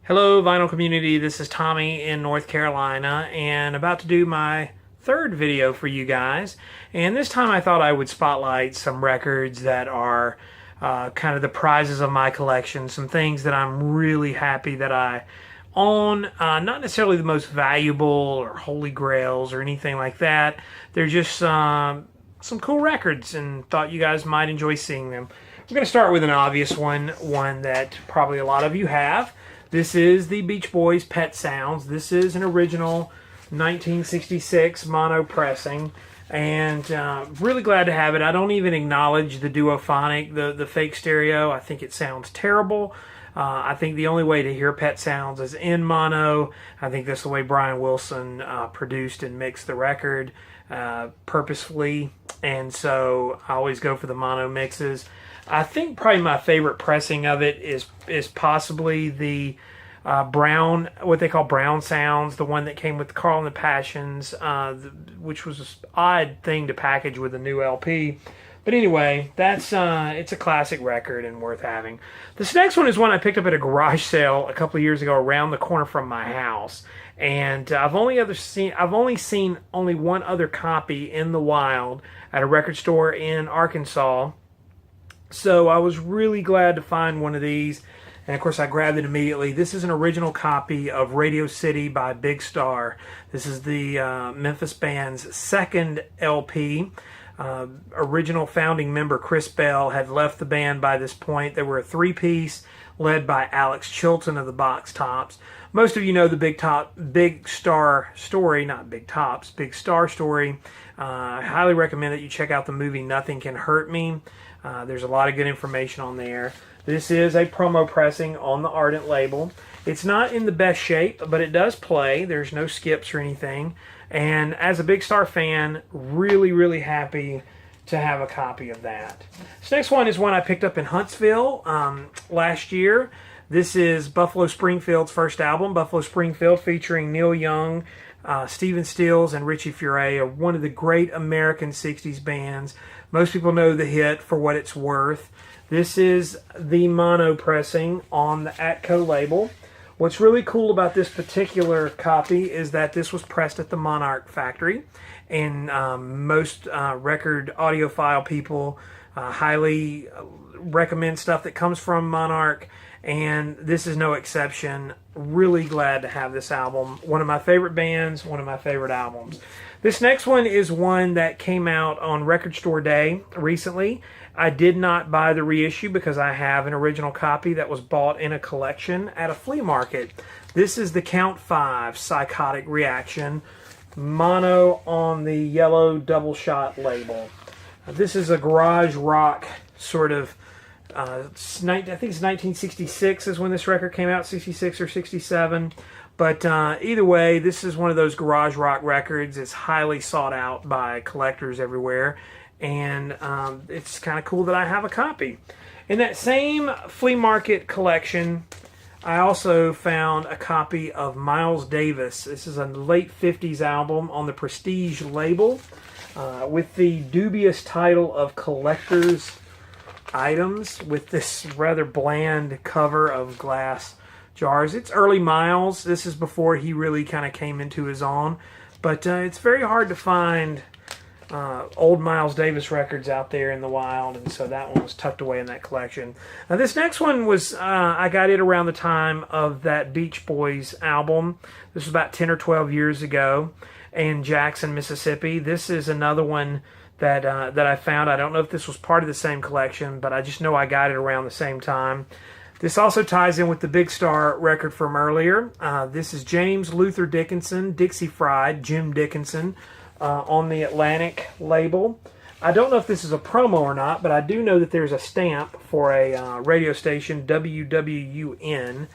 Hello, vinyl community. This is Tommy in North Carolina and about to do my third video for you guys. And this time I thought I would spotlight some records that are kind of the prizes of my collection, some things that I'm really happy that I own. Not necessarily the most valuable or holy grails or anything like that. They're just some cool records and thought you guys might enjoy seeing them. We're going to start with an obvious one that probably a lot of you have. This is the Beach Boys' Pet Sounds. This is an original 1966 mono pressing, and really glad to have it. I don't even acknowledge the duophonic, the fake stereo. I think it sounds terrible. I think the only way to hear Pet Sounds is in mono. I think that's the way Brian Wilson produced and mixed the record purposefully, and so I always go for the mono mixes. I think probably my favorite pressing of it is possibly the brown, what they call brown sounds, the one that came with Carl and the Passions, which was an odd thing to package with a new LP. But anyway, that's it's a classic record and worth having. This next one is one I picked up at a garage sale a couple of years ago around the corner from my house, and I've only seen one other copy in the wild at a record store in Arkansas. So I was really glad to find one of these, and of course I grabbed it immediately. This is an original copy of Radio City by Big Star. This is the Memphis band's second LP. Original founding member Chris Bell had left the band by this point. They were a three-piece led by Alex Chilton of the Box Tops. Most of you know the Big Star story. I highly recommend that you check out the movie Nothing Can Hurt Me. There's a lot of good information on there. This is a promo pressing on the Ardent label. It's not in the best shape, but it does play. There's no skips or anything. And as a Big Star fan, really, really happy to have a copy of that. This next one is one I picked up in Huntsville last year. This is Buffalo Springfield's first album, Buffalo Springfield, featuring Neil Young, Stephen Stills, and Richie Furay, one of the great American 60s bands. Most people know the hit For What It's Worth. This is the mono pressing on the Atco label. What's really cool about this particular copy is that this was pressed at the Monarch factory, and most record audiophile people highly recommend stuff that comes from Monarch, and this is no exception. Really glad to have this album. One of my favorite bands, one of my favorite albums. This next one is one that came out on Record Store Day recently. I did not buy the reissue because I have an original copy that was bought in a collection at a flea market. This is the Count 5 Psychotic Reaction, mono on the yellow double shot label. This is a garage rock sort of, I think it's 1966 is when this record came out, 66 or 67. But either way, this is one of those garage rock records. It's highly sought out by collectors everywhere. And it's kind of cool that I have a copy. In that same flea market collection, I also found a copy of Miles Davis. This is a late 50s album on the Prestige label with the dubious title of Collector's Items, with this rather bland cover of glass jars. It's early Miles. This is before he really kind of came into his own. But it's very hard to find old Miles Davis records out there in the wild, and so that one was tucked away in that collection. Now this next one was, I got it around the time of that Beach Boys album. This was about 10 or 12 years ago in Jackson, Mississippi. This is another one that I found. I don't know if this was part of the same collection, but I just know I got it around the same time. This also ties in with the Big Star record from earlier. This is James Luther Dickinson, Dixie Fried, Jim Dickinson, on the Atlantic label. I don't know if this is a promo or not, but I do know that there's a stamp for a radio station, WWUN.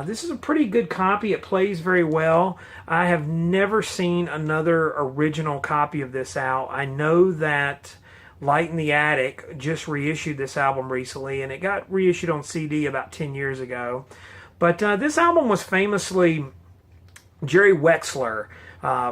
This is a pretty good copy. It plays very well. I have never seen another original copy of this out. I know that Light in the Attic just reissued this album recently, and it got reissued on CD about 10 years ago. But this album was famously Jerry Wexler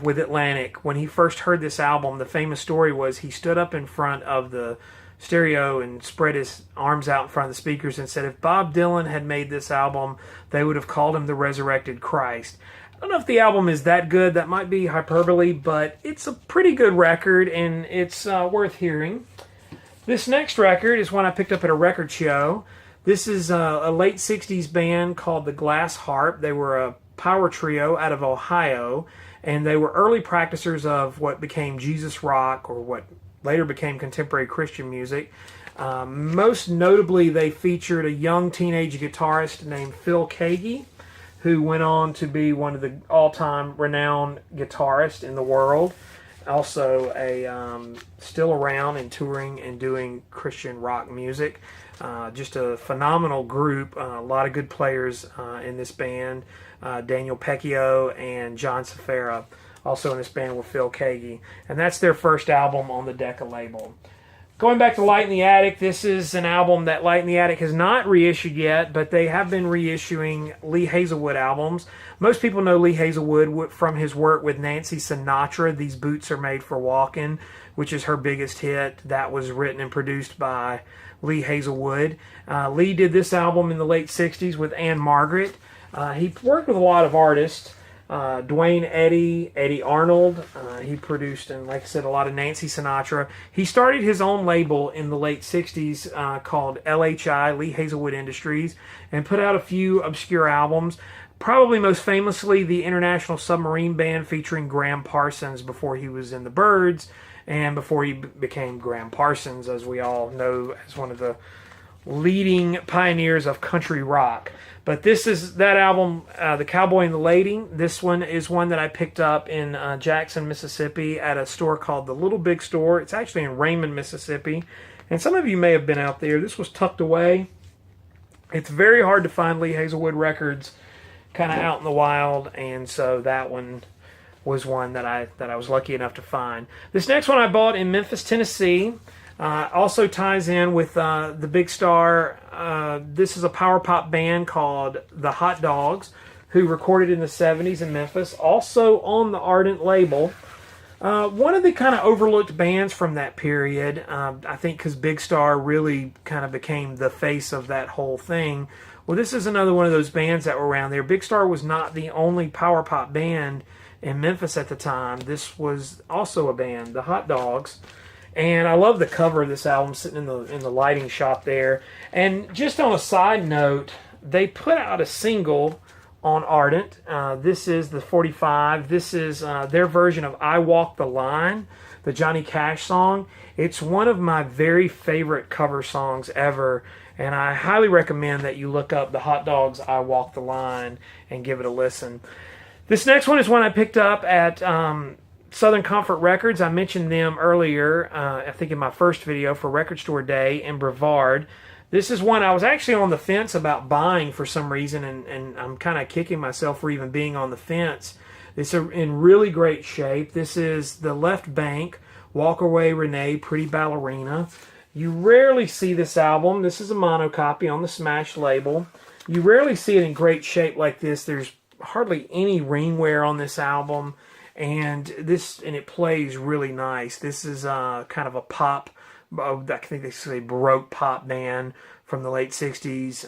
with Atlantic. When he first heard this album, the famous story was he stood up in front of the stereo and spread his arms out in front of the speakers and said if Bob Dylan had made this album, they would have called him the Resurrected Christ. I don't know if the album is that good. That might be hyperbole, but it's a pretty good record, and it's worth hearing. This next record is one I picked up at a record show. This is a late 60s band called the Glass Harp. They were a power trio out of Ohio, and they were early practicers of what became Jesus rock, or what later became contemporary Christian music. Most notably, they featured a young teenage guitarist named Phil Keaggy, who went on to be one of the all-time renowned guitarists in the world. Also, still around and touring and doing Christian rock music. Just a phenomenal group. A lot of good players in this band. Daniel Pecchio and John Safara, also in this band with Phil Keaggy. And that's their first album on the Decca label. Going back to Light in the Attic, this is an album that Light in the Attic has not reissued yet, but they have been reissuing Lee Hazelwood albums. Most people know Lee Hazelwood from his work with Nancy Sinatra, These Boots Are Made for Walking, which is her biggest hit. That was written and produced by Lee Hazelwood. Lee did this album in the late 60s with Anne Margaret. He worked with a lot of artists. Dwayne Eddy, Eddie Arnold. He produced, and like I said, a lot of Nancy Sinatra. He started his own label in the late 60s called LHI, Lee Hazelwood Industries, and put out a few obscure albums. Probably most famously, the International Submarine Band featuring Graham Parsons before he was in the Byrds, and before he became Graham Parsons, as we all know, as one of the leading pioneers of country rock. But this is that album, The Cowboy and the Lady. This one is one that I picked up in Jackson, Mississippi at a store called the Little Big Store. It's actually in Raymond, Mississippi. And some of you may have been out there. This was tucked away. It's very hard to find Lee Hazelwood records kind of out in the wild, and so that one was one that I was lucky enough to find. This next one I bought in Memphis, Tennessee. Also ties in with the Big Star. This is a power pop band called the Hot Dogs, who recorded in the 70s in Memphis. Also on the Ardent label. One of the kind of overlooked bands from that period, I think because Big Star really kind of became the face of that whole thing. Well, this is another one of those bands that were around there. Big Star was not the only power pop band in Memphis at the time. This was also a band, the Hot Dogs. And I love the cover of this album, sitting in the lighting shop there. And just on a side note, they put out a single on Ardent. This is the 45. This is their version of I Walk the Line, the Johnny Cash song. It's one of my very favorite cover songs ever. And I highly recommend that you look up the Hot Dogs' I Walk the Line and give it a listen. This next one is one I picked up at Southern Comfort Records. I mentioned them earlier, I think in my first video for Record Store Day in Brevard. This is one I was actually on the fence about buying for some reason, and I'm kind of kicking myself for even being on the fence. It's in really great shape. This is the Left Bank, Walk Away Renee, Pretty Ballerina. You rarely see this album. This is a mono copy on the Smash label. You rarely see it in great shape like this. There's hardly any ring wear on this album. And it plays really nice. This is kind of a pop, I think they say Baroque pop band from the late 60s.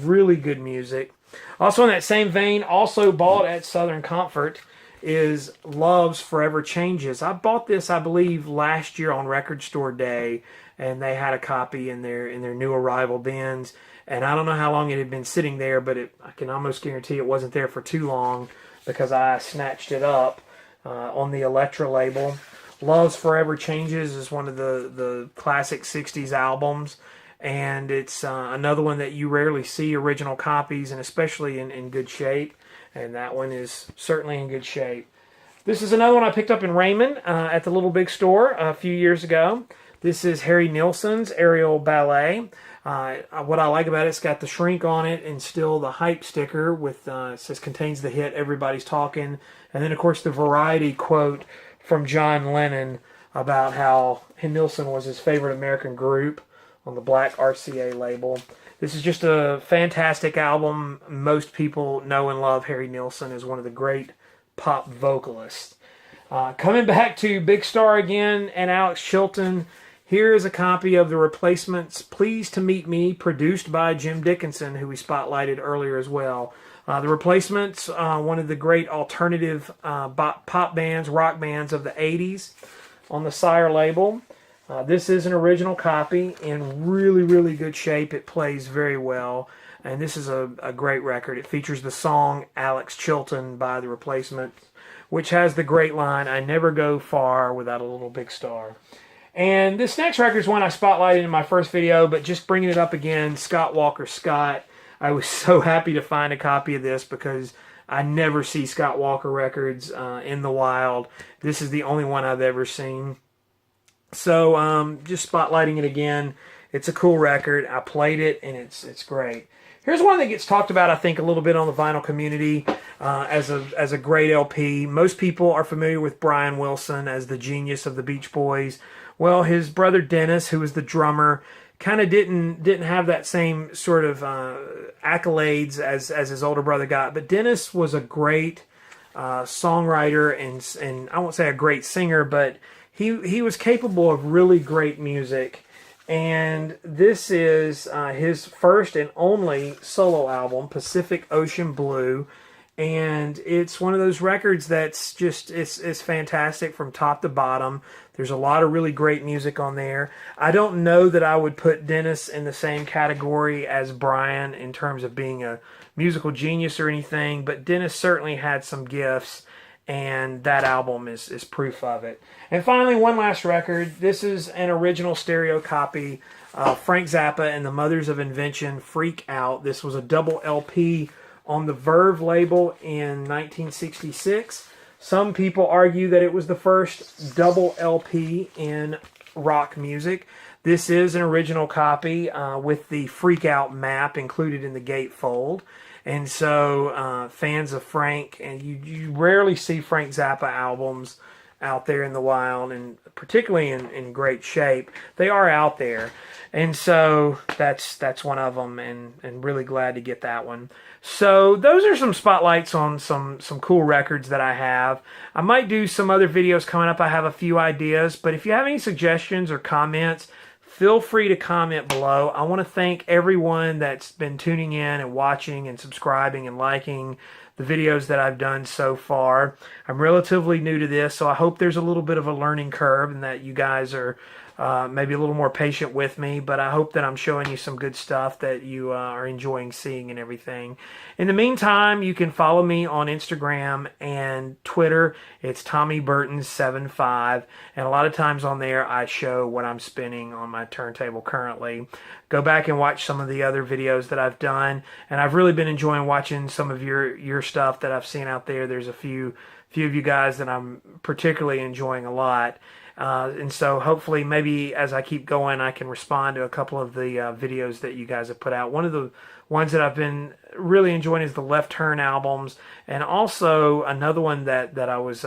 Really good music. Also in that same vein, also bought at Southern Comfort, is Love's Forever Changes. I bought this, I believe, last year on Record Store Day, and they had a copy in their new arrival bins. And I don't know how long it had been sitting there, but I can almost guarantee it wasn't there for too long because I snatched it up. On the Elektra label. Love's Forever Changes is one of the classic 60s albums, and it's another one that you rarely see original copies, and especially in good shape, and that one is certainly in good shape. This is another one I picked up in Raymond at the Little Big Store a few years ago. This is Harry Nilsson's Aerial Ballet. What I like about it, it's got the shrink on it and still the hype sticker with it says contains the hit Everybody's Talking, and then of course the Variety quote from John Lennon about how Nilsson was his favorite American group on the Black RCA label. This is just a fantastic album. Most people know and love Harry Nilsson as one of the great pop vocalists. Coming back to Big Star again and Alex Chilton. Here is a copy of The Replacements' Pleased to Meet Me, produced by Jim Dickinson, who we spotlighted earlier as well. The Replacements, one of the great alternative pop bands, rock bands of the 80s on the Sire label. This is an original copy in really, really good shape. It plays very well. And this is a great record. It features the song Alex Chilton by The Replacements, which has the great line, "I never go far without a little big star." And this next record is one I spotlighted in my first video, but just bringing it up again, Scott Walker Scott. I was so happy to find a copy of this because I never see Scott Walker records in the wild. This is the only one I've ever seen. So just spotlighting it again. It's a cool record. I played it, and it's great. Here's one that gets talked about, I think, a little bit on the vinyl community as a great LP. Most people are familiar with Brian Wilson as the genius of the Beach Boys. Well, his brother Dennis, who was the drummer, kind of didn't have that same sort of accolades as his older brother got. But Dennis was a great songwriter and I won't say a great singer, but he was capable of really great music. And this is his first and only solo album, Pacific Ocean Blue. And it's one of those records that's just, it's fantastic from top to bottom. There's a lot of really great music on there. I don't know that I would put Dennis in the same category as Brian in terms of being a musical genius or anything, but Dennis certainly had some gifts, and that album is proof of it. And finally, one last record. This is an original stereo copy of Frank Zappa and the Mothers of Invention, Freak Out. This was a double LP on the Verve label in 1966. Some people argue that it was the first double LP in rock music. This is an original copy with the Freak Out map included in the gatefold. And so fans of Frank, and you rarely see Frank Zappa albums out there in the wild, and particularly in great shape. They are out there. And so that's one of them, and really glad to get that one. So those are some spotlights on some cool records that I have. I might do some other videos coming up. I have a few ideas, but if you have any suggestions or comments, feel free to comment below. I want to thank everyone that's been tuning in and watching and subscribing and liking the videos that I've done so far. I'm relatively new to this, so I hope there's a little bit of a learning curve and that you guys are maybe a little more patient with me, but I hope that I'm showing you some good stuff that you are enjoying seeing and everything. In the meantime, you can follow me on Instagram and Twitter. It's TommyBurton75, and a lot of times on there I show what I'm spinning on my turntable currently. Go back and watch some of the other videos that I've done, and I've really been enjoying watching some of your stuff that I've seen out there. There's a few of you guys that I'm particularly enjoying a lot. And so hopefully maybe as I keep going I can respond to a couple of the videos that you guys have put out. One of the ones that I've been really enjoying is the Left Turn albums, and also another one that I was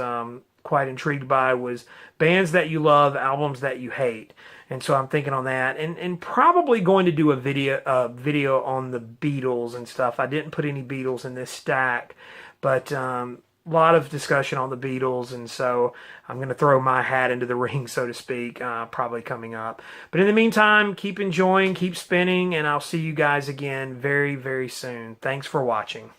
quite intrigued by was bands that you love, albums that you hate. And so I'm thinking on that, and probably going to do a video on the Beatles and stuff. I didn't put any Beatles in this stack, but a lot of discussion on the Beatles, and so I'm going to throw my hat into the ring, so to speak, probably coming up. But in the meantime, keep enjoying, keep spinning, and I'll see you guys again very, very soon. Thanks for watching.